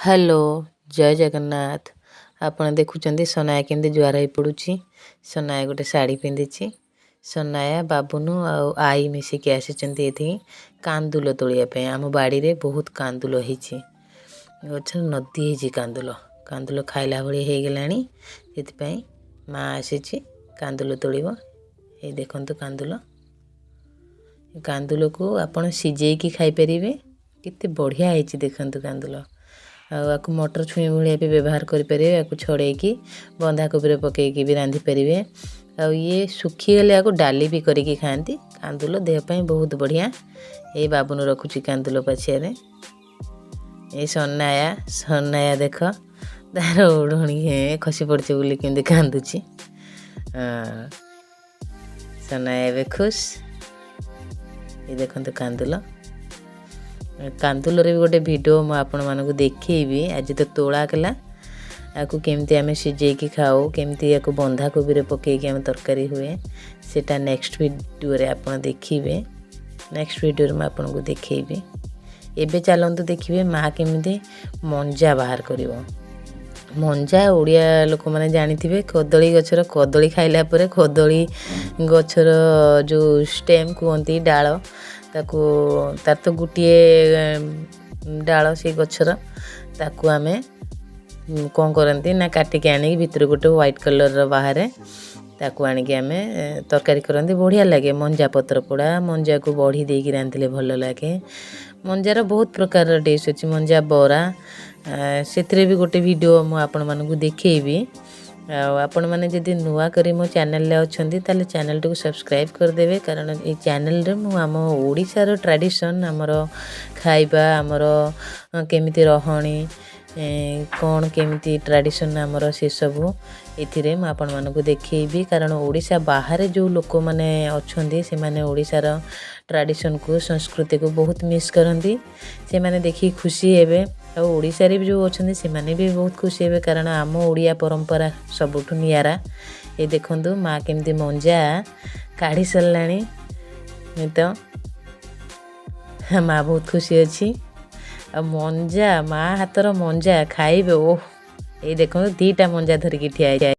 Hello जय जगन्नाथ। आपण देखुचंदी सोनाया केमती जुआर हो पड़ुची। सोनाया गोटे साड़ी पिंधिची। सोनाया बाबुनु आई मिसिकी आसीचंती एथि कांदुल तोलिया पे। आम बाड़ी रे बहुत कांदुल होईची। गछ नदी होईची कांदुल। कांदुल खाइला भली हे गेलानी। सेति पई मां आसीची कांदुल तोलिबो। ए देखंतु कांदुल। कांदुल को आपण सिजेई की खाइ परिबे। किते बढ़िया होईची देखंतु कांदुल। आकु मटर छुई भलिया भी व्यवहार करें। आकु छड़ेकी बंधाकोबी पकईकी भी रांधि पारे। आ ये सुखी गले आकु डाली भी करिकी खाती। कांदुल देहपाई बहुत बढ़िया। ये बाबुन रखुची कांदुल पछिया। ये सोनाया सोनाया देख तार ओढ़णी खसी पड़े बोली केमती कांदुची। सोनाया एवं खुश। ये देखते कांदुल। कांदुल रे गोटे वीडियो मु आपण मानकु देखैबी। आज तो तोड़ा कला आकु केमती आमे सिजेकी खाओ, केमती आकु बंधा कोबी रे पकेकी आमे तरकारी हुए, सेटा नेक्स्ट वीडियो रे आपण देखिबे। नेक्स्ट वीडियो रे मु आपण को देखैबी। एबे चलंतु देखिबे मां केमती मंजा बाहर करिवो। मंजा ओडिया लोक माने जानिथिबे कदली गछर कदली खाइला परे कदली गछर जो स्टेम कुहंती डाळ ताकू तार तो गुटिए डाल से गछर ताकू आमे कौन करती ना काटिक आनी भितर गोटे व्हाइट कलर बाहर ताकू आनिक आमे तरकारी करती। बढ़िया लगे। मंजा पत्र पोड़ा मंजा को बड़ी देकी रांधिले भल लगे। मंजार बहुत प्रकार डिश अच्छी। मंजा बरा से भी गोटे वीडियो मु आपण मानकु देखैबी। आपण माने जदि नुआ करी मो चैनल ले अछंती ताले चैनल को सब्सक्राइब कर देबे। कारण ए चैनल रे मु आम ओडिसा रो ट्रेडिशन हमर खाइबा हमर केमिति रहणी कौन केमिति ट्रेडिशन हमर से सब एथिरे मु आपण मानकु देखैबी। कारण ओडिसा बाहर जो लोक माने अछंती से माने ओडिसा रो ट्रेडिशन को संस्कृति को बहुत मिस करंती। से माने देखि खुशी हेबे। आ ओडिसा रे जो अछंती से माने भी बहुत खुशी हेबे। कारण आम ओडिया परंपरा सबुठु नियारा। ए देखंतु मां केमती मंजा काढ़ी सरलाणी। तो मां बहुत खुशी अच्छी। आ मंजा मां हाथर मंजा खाइबे। ओह ए देखंतु 2टा मंजा धरिकी ठिया।